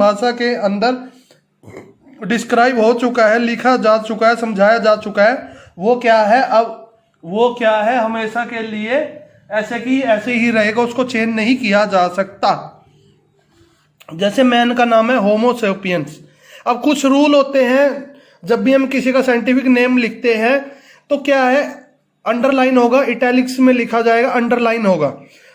भाषा के अंदर डिस्क्राइब हो चुका है, लिखा जा चुका है, समझाया जा चुका है, वो क्या है, अब वो क्या है, हमेशा के लिए ऐसे की ऐसे ही रहेगा, उसको चेंज नहीं किया जा सकता। जैसे मैन का नाम है होमो सेपियंस। अब कुछ रूल होते हैं, जब भी हम किसी का साइंटिफिक नेम लिखते हैं तो क्या है, अंडरलाइन होगा, इटैलिक्स में लिखा जाएगा, अंडरलाइन होगा।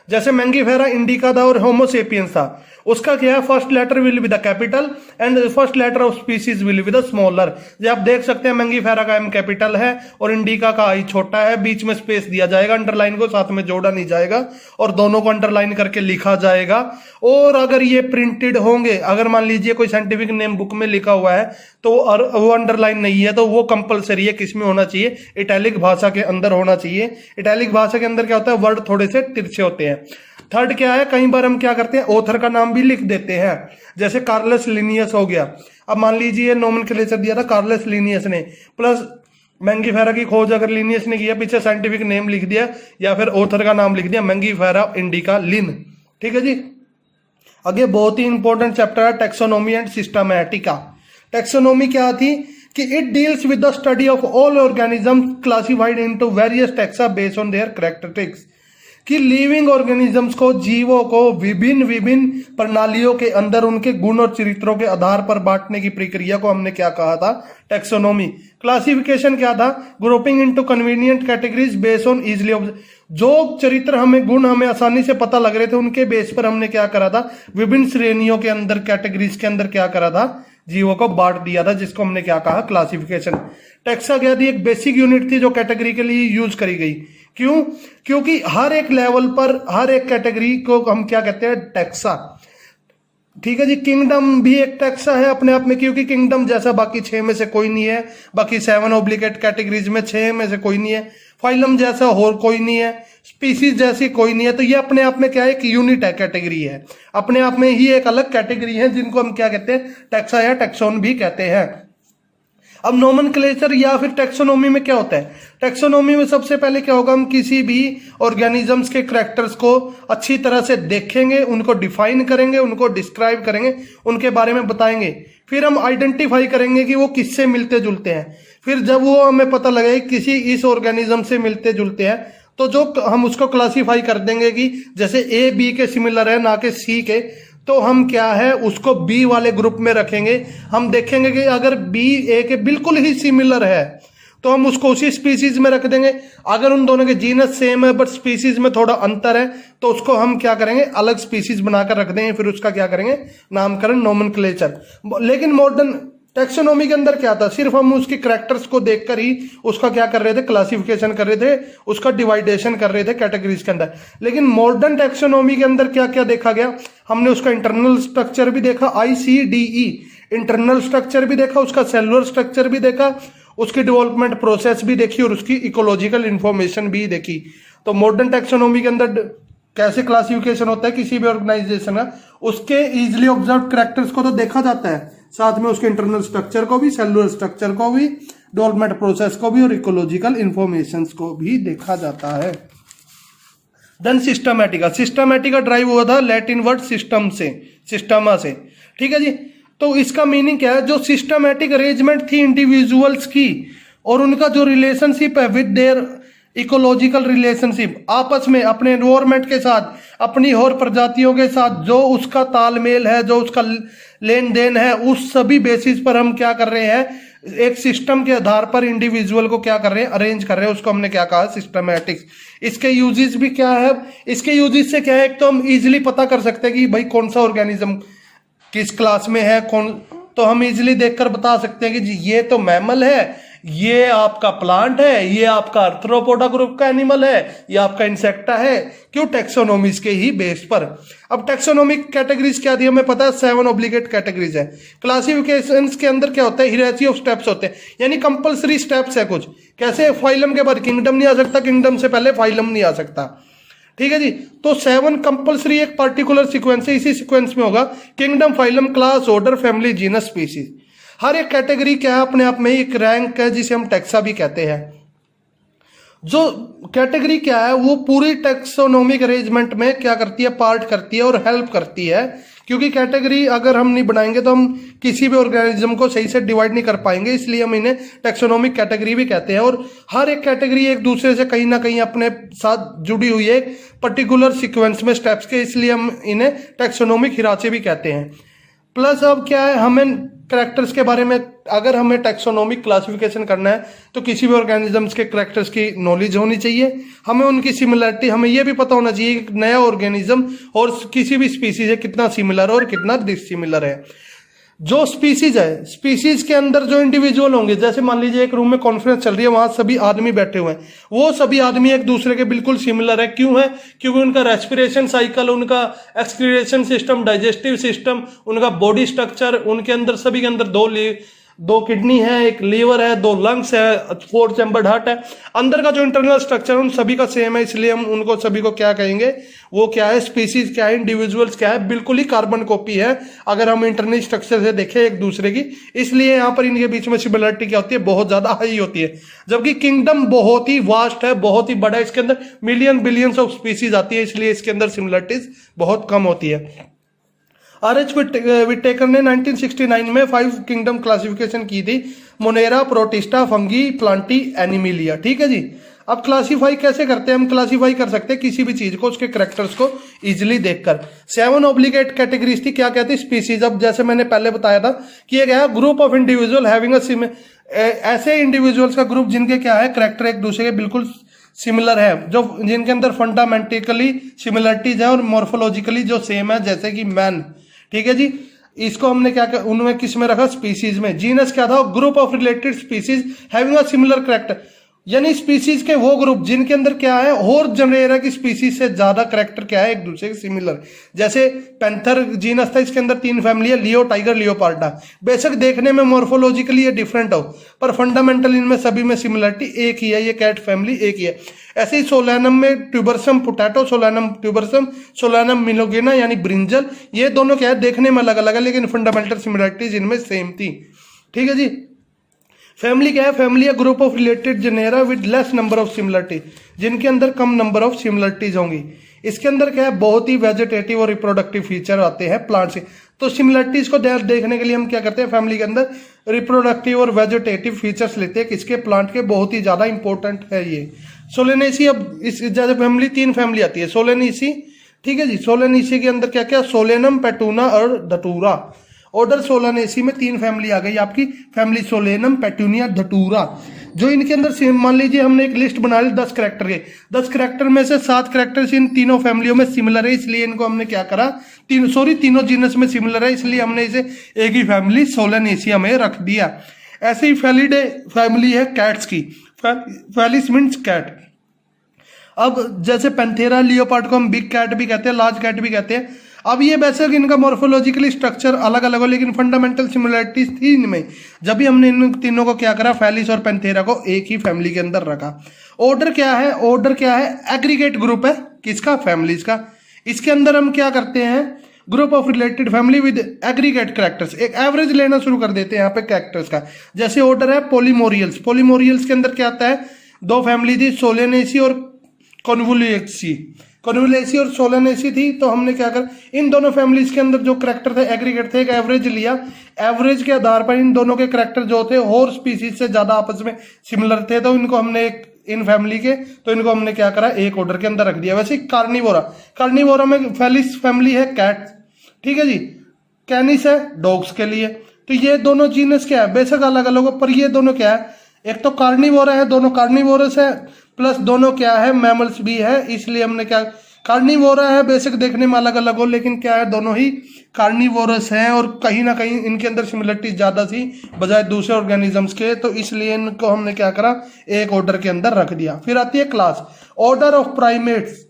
जैसे मैंगीफेरा इंडिका था और होमो सेपियंस था, उसका क्या है, first letter will be the capital and first letter of species will be the smaller. जो आप देख सकते हैं मैंगीफेरा का एम कैपिटल है और इंडिका का आई छोटा है, बीच में स्पेस दिया जाएगा, अंडरलाइन को साथ में जोड़ा नहीं जाएगा और दोनों को अंडरलाइन करके लिखा जाएगा। और अगर ये प्रिंटेड होंगे, अगर मान लीजिए कोई साइंटिफिक नेम बुक में लिखा हुआ है तो वो अंडरलाइन नहीं है, तो वो कंपलसरी है, किसमें होना चाहिए, इटैलिक भाषा के अंदर होना चाहिए। इटैलिक भाषा के अंदर क्या होता है, वर्ड थोड़े से तिरछे होते हैं। थर्ड क्या है, कई बार हम क्या करते हैं, ऑथर का नाम भी लिख देते हैं, जैसे कार्लस लिनियस हो गया। अब मान लीजिए नोमेनक्लेचर दिया था कार्लस लिनियस ने, प्लस मैंगीफेरा की खोज अगर लिनियस ने किया, पीछे साइंटिफिक नेम लिख दिया या फिर ऑथर का नाम लिख दिया, मैंगीफेरा इंडिका लिन। ठीक है जी। आगे बहुत ही इंपॉर्टेंट चैप्टर है टैक्सोनॉमी एंड सिस्टमैटिका। टैक्सोनॉमी क्या थी कि it deals with the study of all organism classified into various taxa based on their characteristics, कि लिविंग ऑर्गेनिजम्स को, जीवों को विभिन्न विभिन्न प्रणालियों के अंदर उनके गुण और चरित्रों के आधार पर बांटने की प्रक्रिया को हमने क्या कहा था, टैक्सोनॉमी। क्लासिफिकेशन क्या था, grouping into convenient categories based on easily, जो चरित्र हमें, गुण हमें आसानी से पता लग रहे थे, उनके बेस पर हमने क्या करा था, विभिन्न श्रेणियों के अंदर, कैटेगरीज के अंदर क्या करा था, जीवों को बांट दिया था, जिसको हमने क्या कहा, क्लासिफिकेशन। टैक्सा क्या थी, एक बेसिक यूनिट थी जो कैटेगरी के लिए यूज करी गई। क्यों, क्योंकि हर एक लेवल पर, हर एक कैटेगरी को हम क्या कहते हैं, टैक्सा। ठीक है जी। किंगडम भी एक टैक्सा है अपने आप में, क्योंकि किंगडम जैसा बाकी 6 में से कोई नहीं है, बाकी 7 ऑब्लिगेट कैटेगरीज में 6 में से कोई नहीं है, फाइलम जैसा और कोई नहीं है, स्पीसीज जैसी कोई नहीं है, तो ये अपने आप में क्या है, एक यूनिट है, कैटेगरी है, अपने आप में ही एक अलग कैटेगरी है, जिनको हम क्या कहते हैं, टैक्सा या टैक्सोन भी कहते हैं। अब नोमेनक्लेचर या फिर टैक्सोनॉमी में क्या होता है, टैक्सोनॉमी में सबसे पहले क्या होगा, हम किसी भी ऑर्गेनिजम्स के कैरेक्टर्स को अच्छी तरह से देखेंगे, उनको डिफाइन करेंगे, उनको डिस्क्राइब करेंगे, उनके बारे में बताएंगे, फिर हम आइडेंटिफाई करेंगे कि वो किससे मिलते जुलते हैं। फिर जब वो हमें पता लगे किसी इस ऑर्गेनिज्म से मिलते जुलते हैं, तो जो हम उसको क्लासीफाई कर देंगे कि जैसे ए बी के सिमिलर है ना कि सी के, तो हम क्या है, उसको बी वाले ग्रुप में रखेंगे। हम देखेंगे कि अगर बी ए के बिल्कुल ही सिमिलर है तो हम उसको उसी स्पीसीज में रख देंगे। अगर उन दोनों के जीनस सेम है बट स्पीसीज में थोड़ा अंतर है, तो उसको हम क्या करेंगे, अलग स्पीसीज बनाकर रख देंगे, फिर उसका क्या करेंगे, नामकरण, नोमेनक्लेचर। लेकिन मॉडर्न टैक्सोनॉमी के अंदर क्या था, सिर्फ हम उसके कैरेक्टर्स को देखकर ही उसका क्या कर रहे थे, क्लासिफिकेशन कर रहे थे, उसका डिवाइडेशन कर रहे थे कैटेगरीज के अंदर। लेकिन मॉडर्न टैक्सोनॉमी के अंदर क्या क्या देखा गया, हमने उसका इंटरनल स्ट्रक्चर भी देखा, ICDE इंटरनल स्ट्रक्चर भी देखा, उसका सेलुलर स्ट्रक्चर भी देखा, उसकी डेवलपमेंट प्रोसेस भी देखी और उसकी इकोलॉजिकल इंफॉर्मेशन भी देखी। तो मॉडर्न टैक्सोनॉमी के अंदर कैसे क्लासिफिकेशन होता है किसी भी ऑर्गेनाइजेशन का, उसके इजिली ऑब्जर्व कैरेक्टर्स को तो देखा जाता है, साथ में उसके इंटरनल स्ट्रक्चर को भी, सेलुलर स्ट्रक्चर को भी, डेवलपमेंट प्रोसेस को भी और इकोलॉजिकल इंफॉर्मेशन को भी देखा जाता है। देन सिस्टमैटिका। सिस्टमैटिका ड्राइव हुआ था लैटिन वर्ड सिस्टम से, सिस्टमा से। ठीक है जी। तो इसका मीनिंग क्या है, जो सिस्टमैटिक अरेंजमेंट थी इंडिविजुअल्स की और उनका जो रिलेशनशिप है विद देयर इकोलॉजिकल रिलेशनशिप, आपस में अपने एनवायरमेंट के साथ, अपनी और प्रजातियों के साथ जो उसका तालमेल है, जो उसका लेन देन है, उस सभी बेसिस पर हम क्या कर रहे हैं, एक सिस्टम के आधार पर इंडिविजुअल को क्या कर रहे हैं, अरेंज कर रहे हैं, उसको हमने क्या कहा, सिस्टमैटिक्स। इसके यूजेस भी क्या है, इसके यूजेस से क्या है, एक तो हम इजिली पता कर सकते हैं कि भाई कौन सा ऑर्गेनिज्म किस क्लास में है, कौन, तो हम इजिली देखकर बता सकते हैं कि जी ये तो मैमल है, ये आपका प्लांट है, ये आपका आर्थ्रोपोडा ग्रुप का एनिमल है, ये आपका इंसेक्टा है। क्यों, टैक्सोनॉमीज के ही बेस पर। अब टैक्सोनॉमिक कैटेगरीज क्या थी, हमें पता है 7 ऑब्लिगेट कैटेगरीज है। क्लासिफिकेशंस के अंदर क्या होता है, हियरार्ची ऑफ स्टेप्स होते हैं, यानी कंपलसरी स्टेप्स है कुछ। कैसे, फाइलम के बाद किंगडम नहीं आ सकता, किंगडम से पहले फाइलम नहीं आ सकता। ठीक है जी। तो 7 कंपलसरी एक पार्टिकुलर सीक्वेंस है, इसी सीक्वेंस में होगा kingdom, phylum, class, order, family, genus, species. हर एक कैटेगरी क्या है, अपने आप में एक रैंक है, जिसे हम टैक्सा भी कहते हैं। जो कैटेगरी क्या है, वो पूरी टैक्सोनॉमिक अरेंजमेंट में क्या करती है, पार्ट करती है और हेल्प करती है क्योंकि कैटेगरी अगर हम नहीं बनाएंगे तो हम किसी भी ऑर्गेनिज्म को सही से डिवाइड नहीं कर पाएंगे, इसलिए हम इन्हें टैक्सोनॉमिक कैटेगरी भी कहते हैं। और हर एक कैटेगरी एक दूसरे से कहीं ना कहीं अपने साथ जुड़ी हुई है पर्टिकुलर सीक्वेंस में स्टेप्स के, इसलिए हम इन्हें टैक्सोनॉमिक हिराची भी कहते हैं। प्लस अब क्या है, हमें करैक्टर्स के बारे में, अगर हमें टैक्सोनॉमिक क्लासिफिकेशन करना है तो किसी भी ऑर्गेनिजम्स के करैक्टर्स की नॉलेज होनी चाहिए, हमें उनकी सिमिलरिटी, हमें यह भी पता होना चाहिए कि नया ऑर्गेनिज्म और किसी भी स्पीसीज है कितना सिमिलर और कितना डिसिमिलर है। जो स्पीसीज है, स्पीसीज के अंदर जो इंडिविजुअल होंगे, जैसे मान लीजिए एक रूम में कॉन्फ्रेंस चल रही है, वहां सभी आदमी बैठे हुए हैं, वो सभी आदमी एक दूसरे के बिल्कुल सिमिलर है। क्यों है? क्योंकि उनका रेस्पिरेशन साइकिल, उनका एक्सक्रीशन सिस्टम, डाइजेस्टिव सिस्टम, उनका बॉडी स्ट्रक्चर, उनके अंदर सभी के अंदर दो किडनी है, एक लीवर है, 2 लंग्स है, 4 चैम्बर्ड हार्ट है, अंदर का जो इंटरनल स्ट्रक्चर उन सभी का सेम है, इसलिए हम उनको सभी को क्या कहेंगे, वो क्या है, स्पीसीज क्या है, इंडिविजुअल्स क्या है, बिल्कुल ही कार्बन कॉपी है अगर हम इंटरनल स्ट्रक्चर से देखें एक दूसरे की। इसलिए यहाँ पर इनके बीच में सिमिलरिटी क्या होती है, बहुत ज्यादा हाई होती है। जबकि किंगडम बहुत ही वास्ट है, बहुत ही बड़ा है, इसके अंदर मिलियन बिलियंस ऑफ स्पीसीज आती है, इसलिए इसके अंदर सिमिलरिटीज बहुत कम होती है। आर.एच. विटेकर ने 1969 में 5 किंगडम क्लासिफिकेशन की थी, Monera, protista, fungi, Plantae, Animalia. ठीक है जी। अब क्लासीफाई कैसे करते हैं? हम क्लासीफाई कर सकते हैं किसी भी चीज को उसके करैक्टर्स को इजीली देखकर। 7 ऑब्लिगेट कैटेगरीज थी, क्या कहती है, स्पीसीज। अब जैसे मैंने पहले बताया था कि ये क्या है, ग्रुप ऑफ इंडिविजुअल हैविंग ऐसे इंडिविजुअल्स का ग्रुप जिनके क्या है, करैक्टर एक दूसरे के बिल्कुल सिमिलर है, जो जिनके अंदर फंडामेंटिकली सिमिलरिटीज है और मॉर्फोलॉजिकली जो सेम है, जैसे कि मैन। ठीक है जी। इसको हमने क्या उनमें किस में रखा, स्पीसीज में। जीनस क्या था, group of related species having a similar character, यानी स्पीसीज के वो ग्रुप जिनके अंदर क्या है, और जनरेरा की स्पीसीज से ज्यादा करैक्टर क्या है, एक दूसरे के सिमिलर। जैसे पैंथर जीनस था, इसके अंदर 3 फैमिली है, लियो, टाइगर, लियोपार्डा। बेशक देखने में मॉर्फोलॉजिकली ये डिफरेंट हो, पर फंडामेंटल इनमें सभी में सिमिलरिटी एक ही है, ये कैट फैमिली एक ही है। ऐसे ही सोलैनम में tuberosum potato, solanum tuberosum, solanum melongena यानी ब्रिंजल, ये दोनों क्या है, देखने में अलग अलग है, लेकिन फंडामेंटल सिमिलरिटीज इनमें सेम थी। ठीक है जी। फैमिली क्या है, फैमिली है group of related genera with less number of similarity, जिनके अंदर कम नंबर ऑफ सिमिलरिटीज होंगी। इसके अंदर क्या है, बहुत ही वेजिटेटिव और रिप्रोडक्टिव फीचर आते हैं प्लांट से। तो सिमिलरिटीज को देखने के लिए हम क्या करते हैं, फैमिली के अंदर रिप्रोडक्टिव और वेजिटेटिव फीचर्स लेते हैं, किसके, प्लांट के। बहुत ही ज्यादा इंपॉर्टेंट है ये। सोलेनेसी, अब इस जैसे फैमिली 3 फैमिली आती है, सोलेनेसी। ठीक है जी। सोलेनेसी के अंदर क्या क्या, सोलेनम, पेटूना और धतूरा। ऑर्डर सोलानेसी में 3 फैमिली आ गई आपकी, फैमिली सोलेनम, पेटूनिया, धतूरा। जो इनके अंदर मान लीजिए हमने एक लिस्ट बना ली 10 करैक्टर के, 10 करैक्टर में से 7 करैक्टर्स इन तीनों फैमिलियों में सिमिलर है, इसलिए इनको हमने क्या करा, तीनों जीनस में सिमिलर है, इसलिए हमने इसे एक ही फैमिली सोलानेसिया में रख दिया। ऐसे ही फेलिडे फैमिली है कैट्स की, फेलिस मीन्स कैट। अब जैसे पैंथेरा, लियोपार्ड को हम बिग कैट भी कहते हैं, लार्ज कैट भी कहते हैं। अब ये वैसे इनका मॉर्फोलॉजिकली स्ट्रक्चर अलग अलग हो, लेकिन फंडामेंटल सिमिलरिटीज थी इनमें, जब भी हमने इन तीनों को क्या करा, फेलिस और पैंथेरा को एक ही फैमिली के अंदर रखा। ऑर्डर क्या है, ऑर्डर क्या है, एग्रीगेट ग्रुप है, किसका, फैमिलीज का। इसके अंदर हम क्या करते हैं, group of related family with aggregate characters, एक एवरेज लेना शुरू कर देते हैं यहाँ पे कैरेक्टर्स का। जैसे ऑर्डर है पोलीमोरियल्स, पोलीमोरियल्स के अंदर क्या आता है, 2 फैमिली थी, सोलेनेसी और कॉन्वुलेसी, कॉन्वुलेसी और सोलेनेसी थी। तो हमने क्या कर, इन दोनों फैमिलीज के अंदर जो करैक्टर थे एग्रीगेट थे, एक एवरेज लिया, एवरेज के आधार पर इन दोनों के करैक्टर जो थे और स्पीसीज से ज्यादा आपस में सिमिलर थे, तो इनको हमने एक इन फैमिली के, तो इनको हमने क्या करा, एक ऑर्डर के अंदर रख दिया। वैसे कार्निवोरा, कार्निवोरा में फेलिस फैमिली है कैट, ठीक है जी, कैनिस है डॉग्स के लिए। तो ये दोनों जीनस क्या है, बेशक अलग अलग हो, पर ये दोनों क्या है, एक तो कार्निवोरा है, दोनों कार्निवोरस है, प्लस दोनों क्या है, मैमल्स भी है, इसलिए हमने क्या, कार्निवोरा है, बेशक देखने में अलग अलग हो, लेकिन क्या है, दोनों ही कार्निवोरस हैं और कहीं ना कहीं इनके अंदर सिमिलरिटी ज्यादा थी बजाय दूसरे ऑर्गेनिजम्स के, तो इसलिए इनको हमने क्या करा, एक ऑर्डर के अंदर रख दिया। फिर आती है क्लास, ऑर्डर ऑफ प्राइमेट्स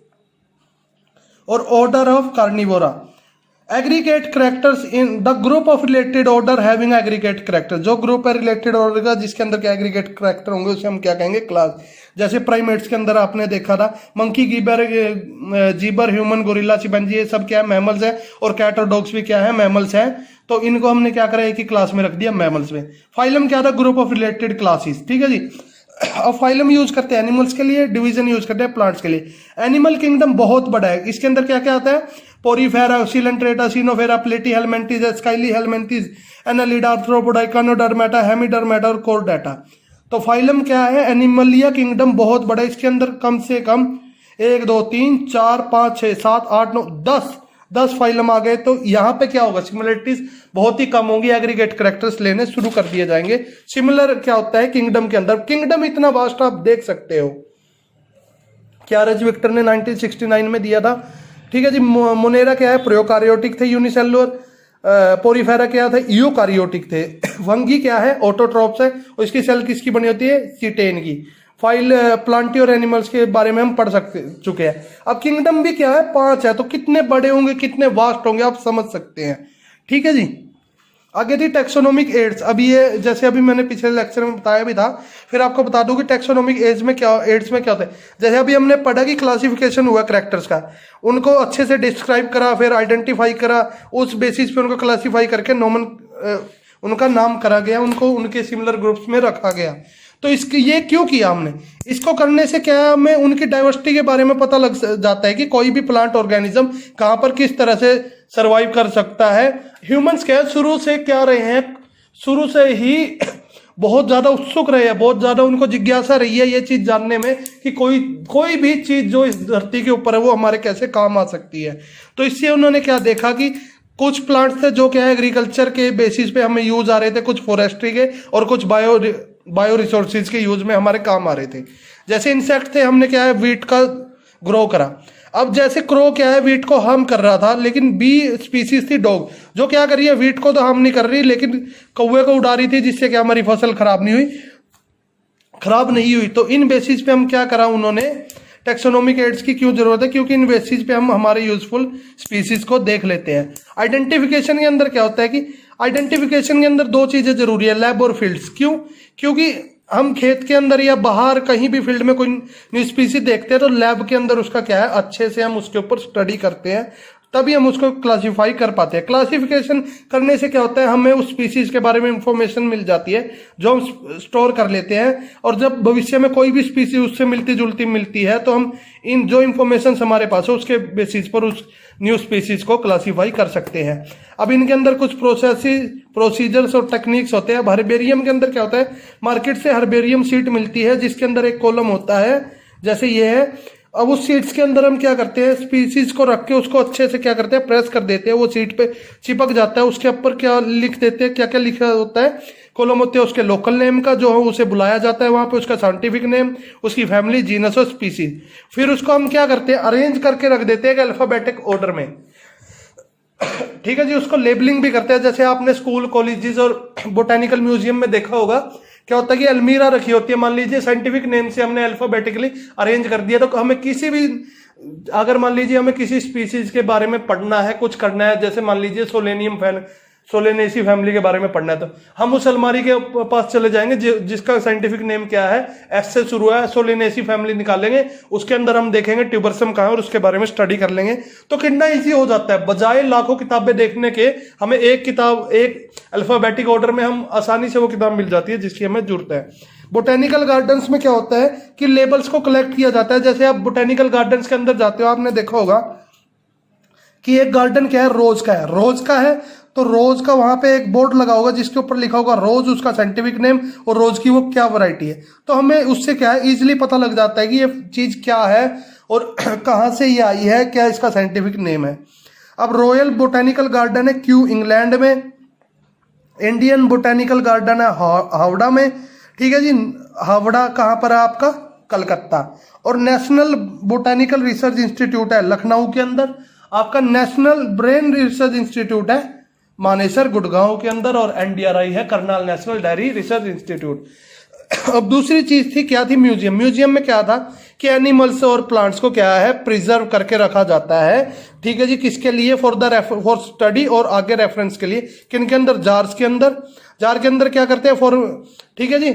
और order of Carnivora. Aggregate characters in the group of related order having aggregate character, जो ग्रुप है रिलेटेड ऑर्डर का जिसके अंदर क्या एग्रीगेट करैक्टर होंगे उसे हम क्या कहेंगे, क्लास। जैसे प्राइमेट्स के अंदर आपने देखा था मंकी, गीबर, जीबर, ह्यूमन, गोरिल्ला, चिंपैंजी, ये सब क्या है, मैमल्स है, और कैट और डॉग्स भी क्या है, मैमल्स हैं। तो इनको हमने क्या करा, एक ही क्लास में रख दिया, मैमल्स में। फाइलम क्या था, ग्रुप ऑफ रिलेटेड क्लासेस, ठीक है जी। अब फाइलम यूज करते हैं एनिमल्स के लिए, डिवीजन यूज करते हैं प्लांट्स के लिए। एनिमल किंगडम बहुत बड़ा है, इसके अंदर क्या क्या आता है? Porifera, Coelenterata, Ctenophora, Platyhelminthes, Aschelminthes, Annelida, Arthropoda, Echinodermata, Hemichordata और कोर्डेटा। तो फाइलम क्या है? एनिमलिया किंगडम बहुत बड़ा है, इसके अंदर कम से कम 1 2 3 4 5 6 7 8 9 10 फाइलम आ गए। तो यहाँ पे क्या होगा? सिमिलरिटीज बहुत ही कम होंगी, एग्रीगेट कैरेक्टर्स लेने शुरू कर दिए जाएंगे। सिमिलर क्या होता है किंगडम के अंदर? किंगडम इतना वास्ट आप देख सकते हो। क्यारज विक्टर ने 1969 में दिया था। ठीक है जी। मोनेरा क्या है? प्रोकारियोटिक थे, यूनिसेलुलर। पोरीफेरा क्या थे? यूकारियोटिक थे। वंगी क्या है? ऑटोट्रॉप्स है, और इसकी सेल किसकी बनी होती है? सीटेन की। फाइल प्लांटी और एनिमल्स के बारे में हम पढ़ चुके हैं। अब किंगडम भी क्या है? 5 है। तो कितने बड़े होंगे, कितने वास्ट होंगे, आप समझ सकते हैं। ठीक है जी। आगे थी टेक्सोनोमिक एड्स। अभी ये जैसे अभी मैंने पिछले लेक्चर में बताया भी था, फिर आपको बता दूं कि टेक्सोनोमिक एड्स में क्या होता है। जैसे अभी हमने पढ़ा कि क्लासिफिकेशन हुआ कैरेक्टर्स का, उनको अच्छे से डिस्क्राइब करा, फिर आइडेंटिफाई करा, उस बेसिस पे उनको क्लासीफाई करके उनका नाम करा गया, उनको उनके सिमिलर ग्रुप्स में रखा गया। तो इसके ये क्यों किया हमने? इसको करने से क्या है, हमें उनकी डाइवर्सिटी के बारे में पता लग जाता है कि कोई भी प्लांट ऑर्गेनिज्म कहाँ पर किस तरह से सरवाइव कर सकता है। ह्यूमंस क्या शुरू से क्या रहे हैं, शुरू से ही बहुत ज्यादा उत्सुक रहे हैं, बहुत ज्यादा उनको जिज्ञासा रही है ये चीज जानने में कि कोई भी चीज जो इस धरती के ऊपर है वो हमारे कैसे काम आ सकती है। तो इससे उन्होंने क्या देखा कि कुछ प्लांट्स थे जो क्या है एग्रीकल्चर के बेसिस पे हमें यूज आ रहे थे, कुछ फॉरेस्ट्री के, और कुछ बायो रिसोर्सेज के यूज में हमारे काम आ रहे थे। जैसे इंसेक्ट थे, हमने क्या है वीट का ग्रो करा। अब जैसे क्रो क्या है वीट को हार्म कर रहा था, लेकिन बी स्पीसीज थी डॉग, जो क्या कर रही है वीट को तो हार्म नहीं कर रही, लेकिन कौवे को उड़ा रही थी, जिससे क्या हमारी फसल खराब नहीं हुई। तो इन बेसिस पे हम क्या करा, उन्होंने टेक्सोनोमिक एड्स की क्यों जरूरत है? क्योंकि इन बेसिस पे हम हमारे यूजफुल स्पीसीज को देख लेते हैं। आइडेंटिफिकेशन के अंदर क्या होता है कि आइडेंटिफिकेशन के अंदर 2 चीजें जरूरी है, लैब और फील्ड्स। क्यों? क्योंकि हम खेत के अंदर या बाहर कहीं भी फील्ड में कोई न्यू स्पीसीज देखते हैं तो लैब के अंदर उसका क्या है अच्छे से हम उसके ऊपर स्टडी करते हैं, तभी हम उसको क्लासिफाई कर पाते हैं। क्लासिफिकेशन करने से क्या होता है, हमें उस स्पीसीज के बारे में इंफॉर्मेशन मिल जाती है जो हम स्टोर कर लेते हैं, और जब भविष्य में कोई भी स्पीसीज उससे मिलती जुलती मिलती है तो हम इन जो इंफॉर्मेशन हमारे पास है उसके बेसिस पर उस न्यू स्पीसीज को क्लासिफाई कर सकते हैं। अब इनके अंदर कुछ प्रोसीजर्स और टेक्निक्स होते हैं। हर्बेरियम के अंदर क्या होता है, मार्केट से हर्बेरियम शीट मिलती है जिसके अंदर एक कॉलम होता है, जैसे ये है। अब उस सीट्स के अंदर हम क्या करते हैं, स्पीसीज को रख के उसको अच्छे से क्या करते हैं, प्रेस कर देते हैं, वो सीट पे चिपक जाता है। उसके ऊपर क्या लिख देते हैं, क्या क्या लिखा होता है, कॉलम होते हैं उसके लोकल नेम का, जो है उसे बुलाया जाता है वहां पे, उसका साइंटिफिक नेम, उसकी फैमिली, जीनस और स्पीसीज। फिर उसको हम क्या करते हैं, अरेंज करके रख देते हैं अल्फाबेटिक ऑर्डर में। ठीक है जी। उसको लेबलिंग भी करते हैं, जैसे आपने स्कूल, कॉलेजेस और बोटेनिकल म्यूजियम में देखा होगा, क्या होता है कि अलमीरा रखी होती है, मान लीजिए साइंटिफिक नेम से हमने अल्फाबेटिकली अरेंज कर दिया, तो हमें किसी भी, अगर मान लीजिए हमें किसी स्पीसीज के बारे में पढ़ना है, कुछ करना है, जैसे मान लीजिए सोलेनेसी फैमिली के बारे में पढ़ना है, तो हम उस अलमारी के पास चले जाएंगे जिसका साइंटिफिक नेम क्या है, एस से शुरू है, सोलेनेसी फैमिली निकालेंगे, उसके अंदर हम देखेंगे ट्यूबरसम कहाँ है और उसके बारे में स्टडी कर लेंगे। तो कितना इजी हो जाता है, बजाय लाखों किताबें देखने के हमें एक किताब, एक अल्फाबेटिक ऑर्डर में हम आसानी से वो किताब मिल जाती है जिसकी हमें जरूरत है। बोटेनिकल गार्डन्स में क्या होता है कि लेबल्स को कलेक्ट किया जाता है। जैसे आप बोटेनिकल गार्डन्स के अंदर जाते हो, आपने देखा होगा कि एक गार्डन क्या है, रोज का है, तो रोज का वहां पे एक बोर्ड लगा होगा जिसके ऊपर लिखा होगा रोज, उसका साइंटिफिक नेम और रोज की वो क्या वैरायटी है। तो हमें उससे क्या है इजीली पता लग जाता है कि ये चीज क्या है और कहाँ से ये आई है, क्या इसका साइंटिफिक नेम है। अब रॉयल बोटेनिकल गार्डन है क्यू इंग्लैंड में, इंडियन बोटेनिकल गार्डन है हावड़ा में। ठीक है जी। हावड़ा कहाँ पर है आपका, कलकत्ता। और नेशनल बोटेनिकल रिसर्च इंस्टीट्यूट है लखनऊ के अंदर। आपका नेशनल ब्रेन रिसर्च इंस्टीट्यूट है मानेसर गुड़गांव के अंदर, और एनडीआरआई है Karnal national diary research institute. अब दूसरी चीज थी, क्या थी, म्यूजियम में क्या था कि एनिमल्स और प्लांट्स को क्या है प्रिजर्व करके रखा जाता है। ठीक है जी। किसके लिए, फॉर स्टडी और आगे रेफरेंस के लिए। किन के अंदर, जार के अंदर क्या करते हैं, ठीक है जी,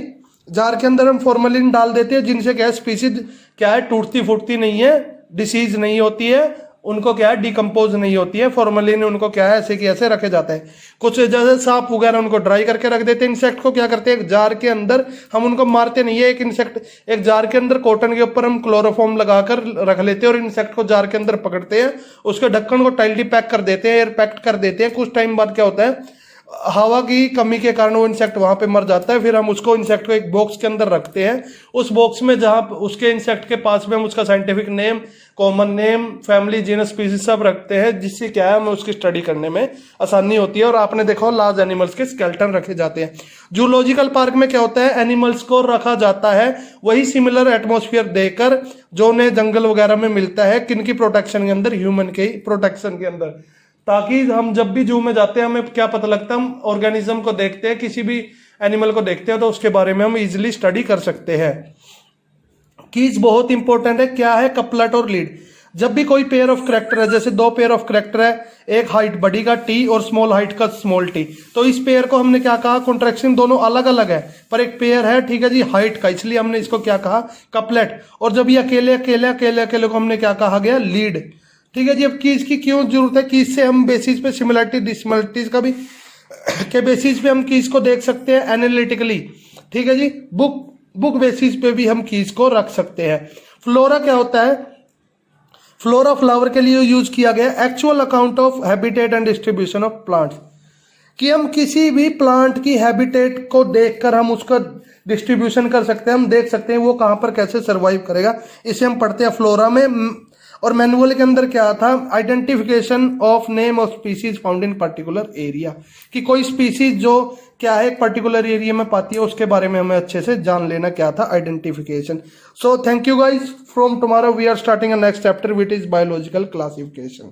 जार के अंदर हम फॉर्मेलिन डाल देते हैं जिनसे क्या है स्पीसीज क्या है टूटती फूटती नहीं है, डिसीज नहीं होती है, उनको क्या है डिकम्पोज नहीं होती है, फॉर्मलिन उनको क्या है ऐसे कि ऐसे रखे जाते हैं। कुछ जैसे सांप वगैरह उनको ड्राई करके रख देते हैं। इंसेक्ट को क्या करते हैं, एक जार के अंदर, हम उनको मारते नहीं है, एक इंसेक्ट एक जार के अंदर कॉटन के ऊपर हम क्लोरोफॉर्म लगाकर रख लेते हैं और इंसेक्ट को जार के अंदर पकड़ते हैं, उसके ढक्कन को टाइटली पैक कर देते हैं, एयर पैक्ड कर देते हैं। कुछ टाइम बाद क्या होता है, हवा की कमी के कारण वो इंसेक्ट वहां पे मर जाता है। फिर हम उसको इंसेक्ट को एक बॉक्स के अंदर रखते हैं, उस बॉक्स में जहां उसके इंसेक्ट के पास में हम उसका scientific name, common name, family, genus, species सब रखते हैं, जिससे क्या है हमें उसकी स्टडी करने में आसानी होती है। और आपने देखा लार्ज एनिमल्स के स्केलेटन रखे जाते हैं। जूलॉजिकल पार्क में क्या होता है, एनिमल्स को रखा जाता है वही सिमिलर एटमोस्फियर देकर जो उन्हें जंगल वगैरह में मिलता है, किनकी प्रोटेक्शन के अंदर, ह्यूमन के प्रोटेक्शन के अंदर, ताकि हम जब भी जू में जाते हैं हमें क्या पता लगता है, हम ऑर्गेनिज्म को देखते हैं, किसी भी एनिमल को देखते हैं तो उसके बारे में हम इजीली स्टडी कर सकते हैं। कीज बहुत इंपॉर्टेंट है, क्या है, कपलेट और लीड। जब भी कोई पेयर ऑफ करेक्टर है, जैसे दो पेयर ऑफ करेक्टर है, एक हाइट बड़ी का टी और स्मॉल हाइट का स्मॉल टी, तो इस पेयर को हमने क्या कहा, कॉन्ट्रैक्शन दोनों अलग अलग है पर एक पेयर है, ठीक है जी, हाइट का, इसलिए हमने इसको क्या कहा, कपलेट। और जब ये अकेले अकेले अकेले अकेले को हमने क्या कहा गया, लीड। ठीक है जी। अब कीज की क्यों जरूरत है, कीज से हम बेसिस पे सिमिलरिटी डिसमिलरिटीज का भी के बेसिस पे हम कीज को देख सकते हैं एनालिटिकली। ठीक है जी। बुक बेसिस पे भी हम कीज को रख सकते हैं। फ्लोरा क्या होता है, फ्लोरा फ्लावर के लिए यूज किया गया actual account of habitat and distribution of plants, कि हम किसी भी प्लांट की हैबिटेट को देखकर हम उसका डिस्ट्रीब्यूशन कर सकते हैं, हम देख सकते हैं वो कहाँ पर कैसे सर्वाइव करेगा, इसे हम पढ़ते हैं फ्लोरा में। और मैनुअल के अंदर क्या था, identification of name of species found in particular area, कि कोई स्पीसीज जो क्या है एक पर्टिकुलर एरिया में पाती है उसके बारे में हमें अच्छे से जान लेना, क्या था, identification. So thank you guys, from tomorrow we are starting a next chapter which is biological classification.